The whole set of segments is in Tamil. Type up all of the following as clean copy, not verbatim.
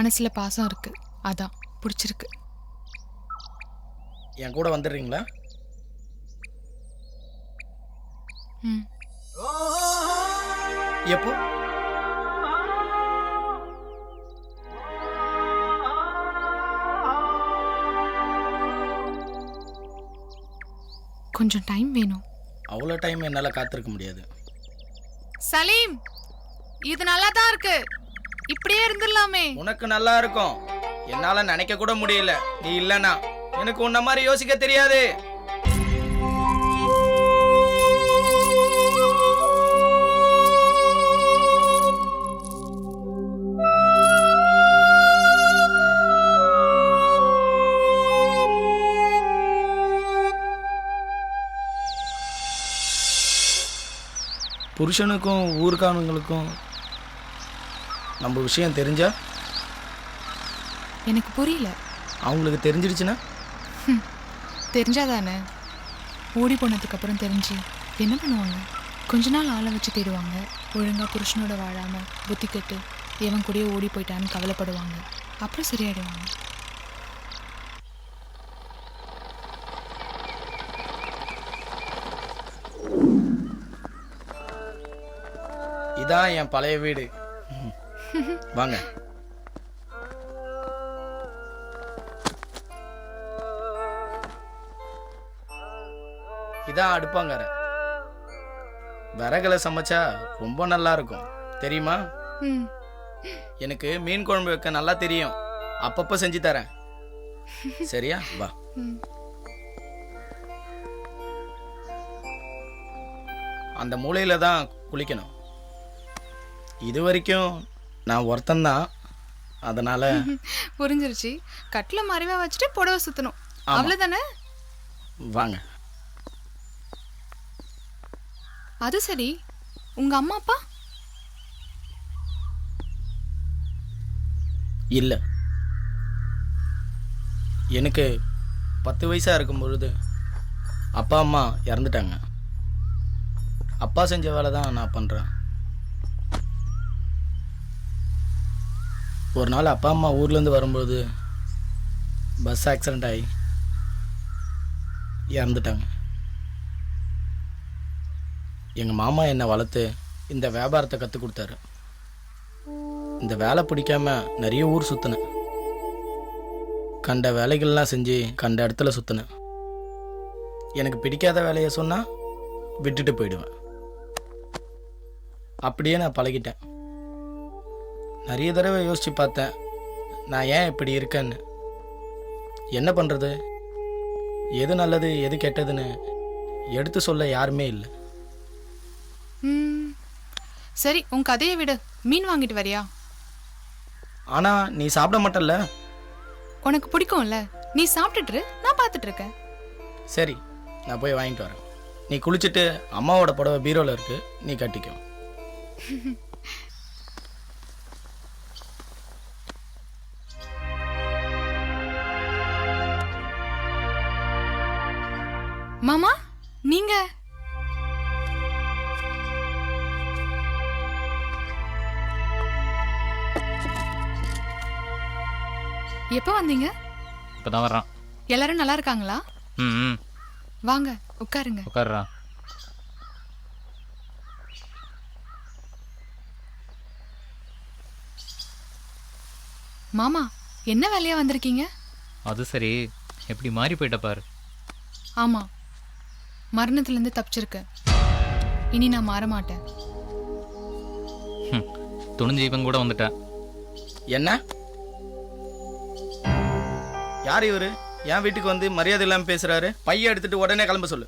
மனசுல பாசம் இருக்கு, அதான் பிடிச்சிருக்கு. என் கூட வந்துடுறீங்களா? ம். எப்போ? கொஞ்சம் டைம் வேணும். அவ்வளோ டைம் என்னால் காத்திருக்க முடியாது. சலீம், இது நல்லா தான் இருக்கு, இப்படியே இருந்துடலாமே. உனக்கு நல்லா இருக்கும், என்னால் நினைக்க கூட முடியல. நீ இல்லைனா எனக்கு உன்ன மாதிரி யோசிக்க தெரியாது. புருஷனுக்கும் ஊர்க்காரங்களுக்கும் நம்ம விஷயம் தெரிஞ்சா? எனக்கு புரியல. அவங்களுக்கு தெரிஞ்சிடுச்சுன்னா? தெரிஞ்சாதானே. ஓடி போனதுக்கு அப்புறம் தெரிஞ்சு என்ன பண்ணுவாங்க? கொஞ்ச நாள் ஆளை வச்சு தேடுவாங்க. ஒழுங்கா புருஷனோட வாழாம புத்தி கெட்டு எவன் கூடயே ஓடி போயிட்டான்னு கவலைப்படுவாங்க. அப்புறம் சரியாயிடுவாங்க. இதான் என் பழைய வீடு. வாங்க. இதான் அடுப்பாங்கற. விறகுல சமைச்சா ரொம்ப நல்லா இருக்கும் தெரியுமா? எனக்கு மீன் குழம்பு வைக்க நல்லா தெரியும், அப்பப்ப செஞ்சு தரேன். சரியா? வா. அந்த மூலையில தான் குளிக்கணும். இது வரைக்கும் நான் ஒருத்தந்தான், அதனால. புரிஞ்சிருச்சு. கட்டில மறைவா வச்சுட்டு புடவை சுத்தணும், அவ்வளவுதானே? வாங்க. அது சரி, உங்க அம்மா அப்பா? இல்லை, எனக்கு 10 வயசா இருக்கும் பொழுது அப்பா அம்மா இறந்துட்டாங்க. அப்பா செஞ்ச வேலை தான் நான் பண்ணுறேன். ஒரு நாள் அப்பா அம்மா ஊர்லேருந்து வரும்போது பஸ் ஆக்சிடெண்ட் ஆகி இறந்துட்டாங்க. எங்கள் மாமா என்னை வளர்த்து இந்த வியாபாரத்தை கற்றுக் கொடுத்தாரு. இந்த வேலை பிடிக்காம நிறைய ஊர் சுற்றினேன். கண்ட வேலைகள்லாம் செஞ்சு கண்ட இடத்துல சுற்றினேன். எனக்கு பிடிக்காத வேலையை சொன்னால் விட்டுட்டு போயிடுவேன். அப்படியே நான் பழகிட்டேன். நிறைய தடவை யோசித்து பார்த்தேன், நான் ஏன் இப்படி இருக்கேன்னு. என்ன பண்ணுறது, எது நல்லது எது கெட்டதுன்னு எடுத்து சொல்ல யாருமே இல்லை. சரி, உன் கதையை விடு. மீன் வாங்கிட்டு வரியா? ஆனால் நீ சாப்பிட மாட்டல்ல? உனக்கு பிடிக்கும்ல, நீ சாப்பிட்டுட்டு நான் பார்த்துட்டு இருக்கேன். சரி, நான் போய் வாங்கிட்டு வரேன். நீ குளிச்சுட்டு அம்மாவோட புடவை பீரோவில் இருக்கு, நீ கட்டிக்கோ. மாமா, நீங்க எப்போ வந்தீங்க? இப்பதான் வர்றான். எல்லாரும் நல்லா இருக்காங்களா? ம். வாங்க உட்காருங்க. உட்கார்றா. மாமா, என்ன வேலையா வந்திருக்கீங்க? அது சரி, எப்படி மாறி போயிட்ட பாரு. ஆமா, மரணத்திலிருந்து தப்பிச்சிருக்கேன். இனி நான் மாற மாட்டேன். துணிஞ்சு இவன் கூட வந்துட்டேன். என்ன? யார் இவரு? என் வீட்டுக்கு வந்து மரியாதை இல்லாமல் பேசுறாரு. பைய எடுத்துட்டு உடனே கிளம்ப சொல்லு.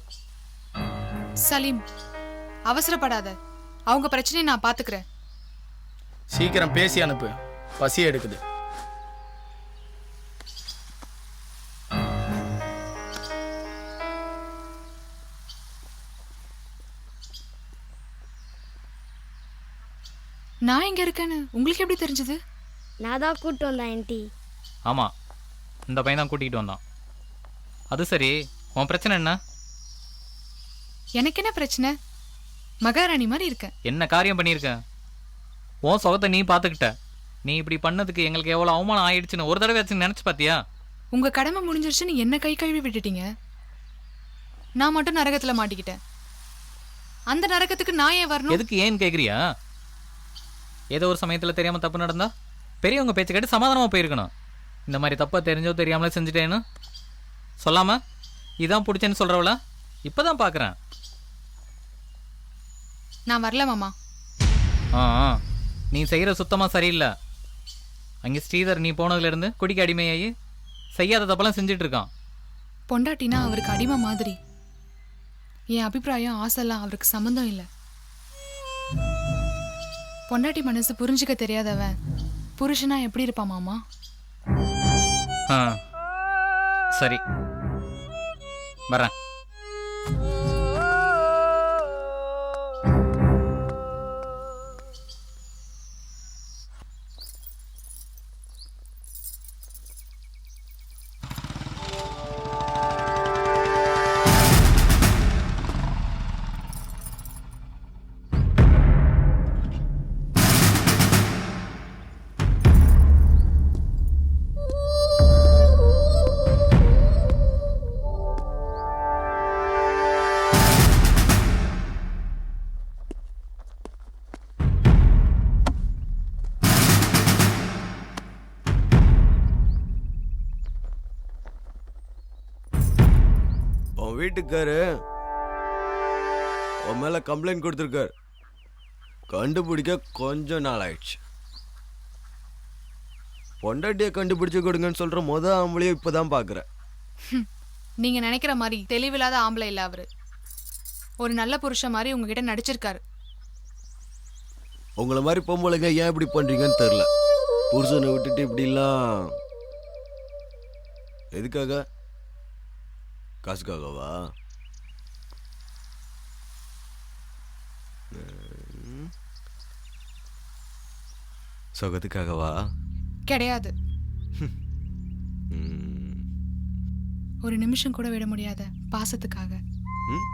சலீம், அவசரப்படாத. அவங்க பிரச்சனையை நான் பாத்துக்கிறேன். சீக்கிரம் பேசி அனுப்பு, பசி எடுக்குது. நான் இங்க இருக்கேன்னு உங்களுக்கு எப்படி தெரிஞ்சது? நான் தான் கூட்டு வந்தேன் ஆண்டி. ஆமாம், இந்த பையன் தான் கூட்டிகிட்டு வந்தான். அது சரி, உன் பிரச்சனை என்ன? எனக்கு என்ன பிரச்சனை? மகாராணி மாதிரி இருக்கேன். என்ன காரியம் பண்ணியிருக்க? உன் சுகத்தை நீ பார்த்துக்கிட்ட, நீ இப்படி பண்ணதுக்கு எங்களுக்கு எவ்வளோ அவமானம் ஆயிடுச்சுன்னு ஒரு தடவை வச்சு நினச்சி பார்த்தியா? உங்க கடமை முடிஞ்சிருச்சுன்னு என்ன கை கழுவி விட்டுட்டீங்க. நான் மட்டும் நரகத்துல மாட்டிக்கிட்டேன். அந்த நரகத்துக்கு நான் ஏன் வரணும்? எதுக்கு ஏன்னு கேட்குறியா? ஏதோ ஒரு சமயத்தில் தெரியாமல் தப்பு நடந்தா பெரியவங்க பேச்சு கேட்டு சமாதானமாக போயிருக்கணும். இந்த மாதிரி தப்பை தெரிஞ்சோ தெரியாமலே செஞ்சுட்டேன்னு சொல்லாமல் இதான் பிடிச்சேன்னு சொல்கிறவளா இப்போ தான் பார்க்குறேன். நான் வரல மாமா. ஆ ஆ. நீ செய்கிற சுத்தமாக சரியில்லை. அங்கே ஸ்ரீதர் நீ போனதுலேருந்து குடிக்க அடிமையாகி செய்யாத தப்பெல்லாம் செஞ்சுட்டு இருக்கான். பொண்டாட்டினா அவருக்கு அடிமை மாதிரி. என் அபிப்பிராயம் ஆசைலாம் அவருக்கு சம்மந்தம் இல்லை. பொண்டாட்டி மனசு புரிஞ்சுக்க தெரியாதவன் புருஷனா எப்படி இருப்பான் மாமா? ஆ சரி வரேன். உன் வீட்டுக்காரு உன் மேல கம்ப்ளைண்ட் கொடுத்துருக்காரு. கண்டுபிடிக்க கொஞ்சம் நாள் ஆயிடுச்சு. பொண்டாட்டியை கண்டுபிடிச்சு கொடுங்கன்னு சொல்ற ஆம்பளையும் இப்பதான் பாக்குறேன். நீங்க நினைக்கிற மாதிரி தெளிவில்லாத ஆம்பளை இல்ல அவரு. ஒரு நல்ல புருஷன் மாதிரி உங்ககிட்ட நடிச்சிருக்காரு. உங்களை மாதிரி பொம்பளைங்க ஏன் இப்படி பண்றீங்கன்னு தெரியல. புருஷனை விட்டுட்டு இப்படிலாம் எதுக்காக? காசுக்காகவா? சொகத்துக்காகவா? கிடையாது. ம். ஒரு நிமிஷம் கூட விட முடியாத பாசத்துக்காக. ம்?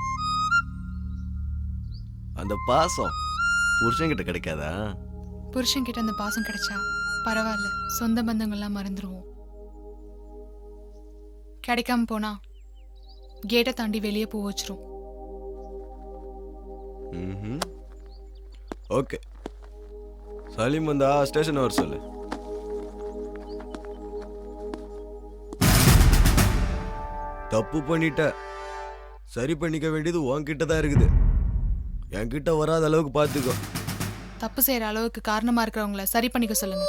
அந்த பாசம் புருஷன்கிட்ட கிடைக்காதா? புருஷன் கிட்ட அந்த பாசம் கிடைச்சா பரவாயில்ல, சொந்த பந்தங்கள்லாம் மறந்துடுவோம். கிடைக்காம போனா கேட்டை தாண்டி வெளியே போ வச்சிரும். ஓகே, சலீம் வந்தா ஸ்டேஷன் வர சொல்லு. தப்பு பண்ணிட்ட, சரி பண்ணிக்க வேண்டியது உன்கிட்ட தான் இருக்குது. என்கிட்ட வராத அளவுக்கு பார்த்துக்கோ. தப்பு செய்யற அளவுக்கு காரணமா இருக்கிறவங்கள சரி பண்ணிக்க சொல்லுங்க.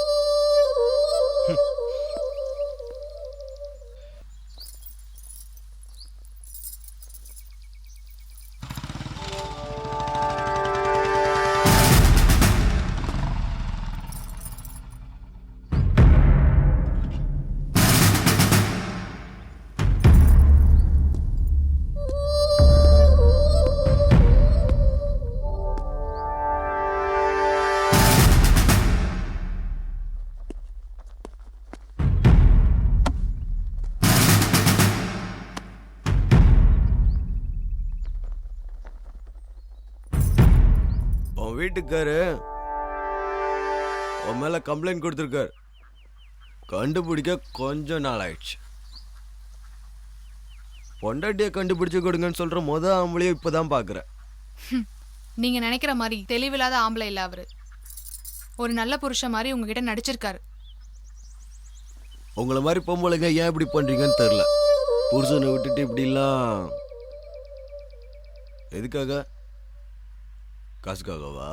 உன் வீட்டுக்காரு உன் மேல கம்ப்ளைண்ட் கொடுத்துருக்காரு. கண்டுபிடிக்க கொஞ்சம் நாள் ஆயிடுச்சு. பொண்டாட்டியை கண்டுபிடிச்சு கொடுங்கன்னு சொல்ற ஆம்பளையும் இப்பதான் பாக்குறேன். நீங்க நினைக்கிற மாதிரி தெளிவில்லாத ஆம்பளை இல்ல அவரு. ஒரு நல்ல புருஷன் மாதிரி உங்ககிட்ட நடிச்சிருக்காரு. உங்களை மாதிரி பொம்பளைங்க ஏன் இப்படி பண்றீங்கன்னு தெரியல. புருஷனை விட்டுட்டு இப்படிலாம் எதுக்காக? காசுக்காகவா?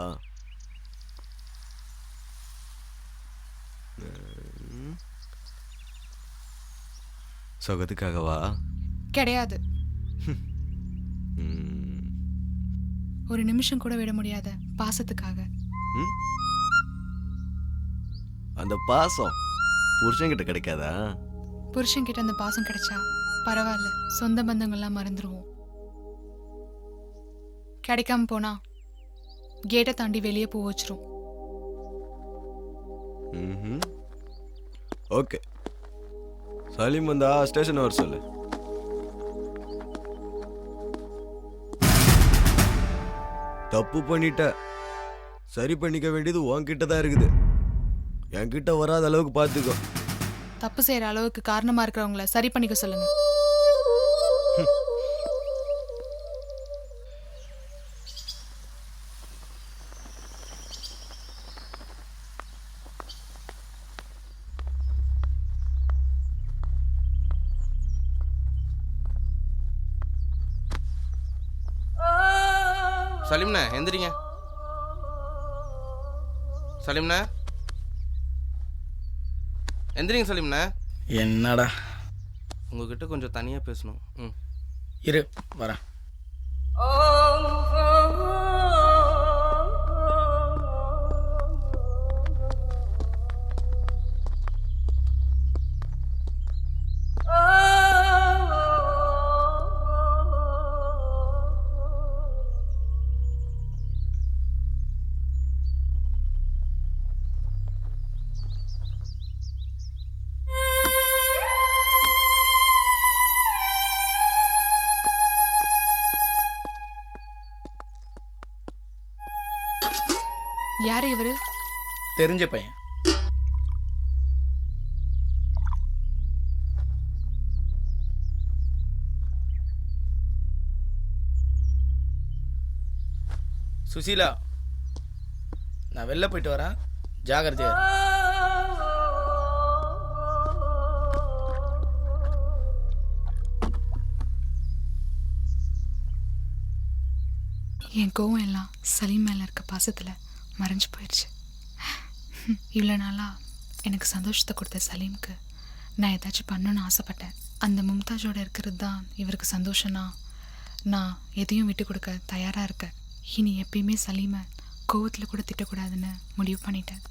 சொகத்துக்காகவா? கிடையாது. ம். ஒரு நிமிஷம் கூட விட முடியாத பாசத்துக்காக. ம்? அந்த பாசம் புருஷன்கிட்ட கிடைக்காதா? புருஷன் கிட்ட அந்த பாசம் கிடைச்சா பரவாயில்ல, சொந்த பந்தங்கள்லாம் மறந்துடுவோம். கிடைக்காம போனா கேட்டை தாண்டி வெளியே போ வச்சிரும். ஓகே, சலீம் வந்தா ஸ்டேஷன் வர சொல்லு. தப்பு பண்ணிட்ட, சரி பண்ணிக்க வேண்டியது உன்கிட்ட தான் இருக்குது. என்கிட்ட வராத அளவுக்கு பார்த்துக்கோ. தப்பு செய்யற அளவுக்கு காரணமா இருக்கிறவங்கள சரி பண்ணிக்க சொல்லுங்க. சலீம்ண்ணே எந்திரிங்க. சலீம்ண்ணே எந்திரிங்க. சலீம்ண்ணே என்னடா? உங்ககிட்ட கொஞ்சம் தனியாக பேசணும். ம் இரு வரேன். யாரு இவரு? தெரிஞ்ச பையன். சுசீலா, நான் வெளில போயிட்டு வரேன், ஜாகிரதையா இரு. என் கோவம் எல்லாம் சலீம் மேல இருக்க பாசத்துல மறைஞ்சு போயிடுச்சு. இவ்வளோ நாளாக எனக்கு சந்தோஷத்தை கொடுத்த சலீமுக்கு நான் ஏதாச்சும் பண்ணணும்னு ஆசைப்பட்டேன். அந்த மும்தாஜோட இருக்கிறது தான் இவருக்கு சந்தோஷம்னா நான் எதையும் விட்டு கொடுக்க தயாராக இருக்கேன். இனி எப்பயுமே சலீமை கோவத்தில் கூட திட்டக்கூடாதுன்னு முடிவு பண்ணிட்டேன்.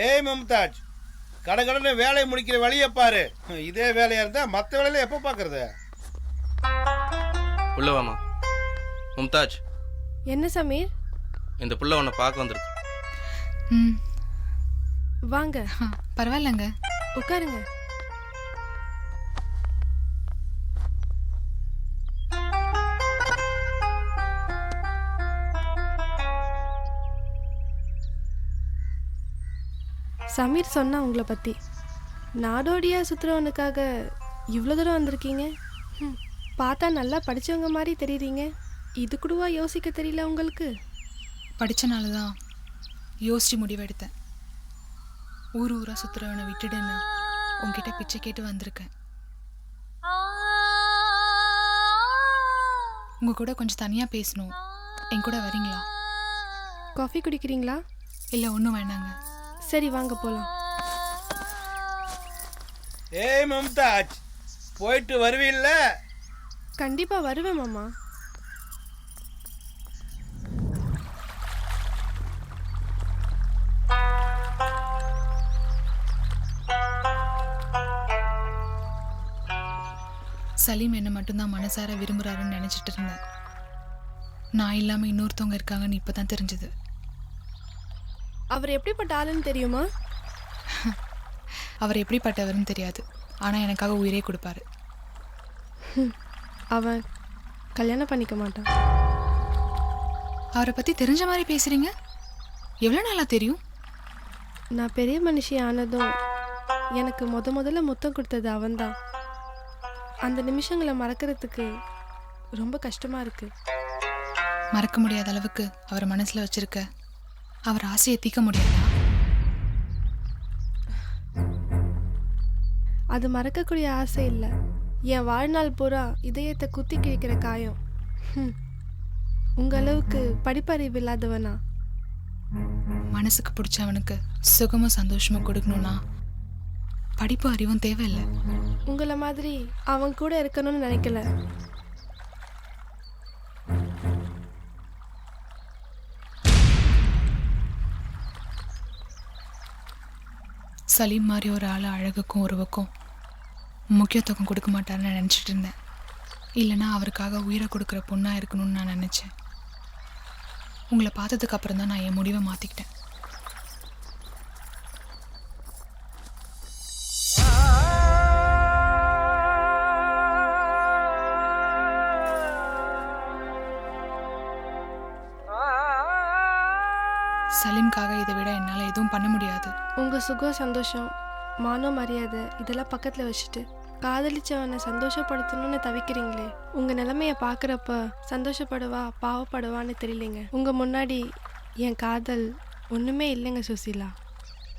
ஏய் மும்தாஜ், கடகடன்னு வேலையை முடிக்கிற வழியை பாரு. இதே வேலையா இருந்தா மற்ற வேலையில எப்போ பார்க்கறது? உள்ள வாமா. மும்தாஜ், என்ன சமீர்? இந்த புள்ள உன்னை பார்க்க வந்திருக்கு. ம், வாங்க பரவாயில்லைங்க, உட்காருங்க. சமீர் சொன்னா உங்களை பற்றி. நாடோடியா சுற்றுறவனுக்காக இவ்வளோ தூரம் வந்திருக்கீங்க. பார்த்தா நல்லா படித்தவங்க மாதிரி தெரியுறீங்க. இது கூடவா யோசிக்க தெரியல உங்களுக்கு? படித்தனால தான் யோசித்து முடிவெடுத்தேன். ஊர் ஊராக சுற்றுறவனை விட்டுடுன்னு உங்ககிட்ட பிச்சை கேட்டு வந்திருக்கேன். உங்கள் கூட கொஞ்சம் தனியாக பேசணும். என் கூட வரீங்களா? காஃபி குடிக்கிறீங்களா? இல்லை, ஒன்றும் வேணாங்க. சரி வாங்க போகலாம். ஏய் மும்தாஜ், போயிட்டு வருவீல்ல? கண்டிப்பாக வருவேன் மாமா. சலீம் என்னை மட்டும்தான் மனசார விரும்புகிறாருன்னு நினச்சிட்டு இருந்தேன். நான் இல்லாமல் இன்னொருத்தவங்க இருக்காங்கன்னு இப்போ தான் தெரிஞ்சுது. அவர் எப்படிப்பட்ட ஆளுன்னு தெரியுமா? அவர் எப்படிப்பட்டவர்னு தெரியாது, ஆனால் எனக்காக உயிரே கொடுப்பாரு. அவன் கல்யாணம் பண்ணிக்க மாட்டான். அவரை பற்றி தெரிஞ்ச மாதிரி பேசுகிறீங்க. எவ்வளோ நாளாக தெரியும்? நான் பெரிய மனுஷி ஆனதும் எனக்கு முதல்ல முத்தம் கொடுத்தது அவன்தான். அந்த நிமிஷங்களை மறக்கிறதுக்கு ரொம்ப கஷ்டமாக இருக்கு. மறக்க முடியாத அளவுக்கு அவர் மனசில் வச்சிருக்க அவர் ஆசையை தீர்க்க முடியாதா? அது மறக்கக்கூடிய ஆசை இல்லை, என் வாழ்நாள் பூரா இதயத்தை குத்தி கிழிக்கிற காயம். உங்கள் அளவுக்கு படிப்பறிவு இல்லாதவனா? மனசுக்கு பிடிச்சவனுக்கு சுகமும் சந்தோஷமும் கொடுக்கணும்னா படிப்பு அறிவும் தேவையில்லை. உங்களை மாதிரி அவன் கூட இருக்கணும்னு நினைக்கல. சலீம் மாதிரி ஒரு ஆள் அழகுக்கும் உருவுக்கும் முக்கியத்துவம் கொடுக்க மாட்டாருன்னு நினச்சிட்டு இருந்தேன். இல்லைனா அவருக்காக உயிரை கொடுக்குற பொண்ணாக இருக்கணும்னு நான் நினச்சேன். உங்களை பார்த்ததுக்கு அப்புறம் தான் நான் என் முடிவை மாற்றிக்கிட்டேன். சலீம்காக இதை விட என்னால் எதுவும் பண்ண முடியாது. உங்கள் சுகம் சந்தோஷம் மானம் மரியாதை இதெல்லாம் பக்கத்தில் வச்சுட்டு காதலிச்சவனை சந்தோஷப்படுத்தணும்னு தவிக்கிறீங்களே, உங்கள் நிலைமையை பார்க்குறப்ப சந்தோஷப்படுவா பாவப்படுவான்னு தெரியலைங்க. உங்கள் முன்னாடி என் காதல் ஒன்றுமே இல்லைங்க சுசீலா.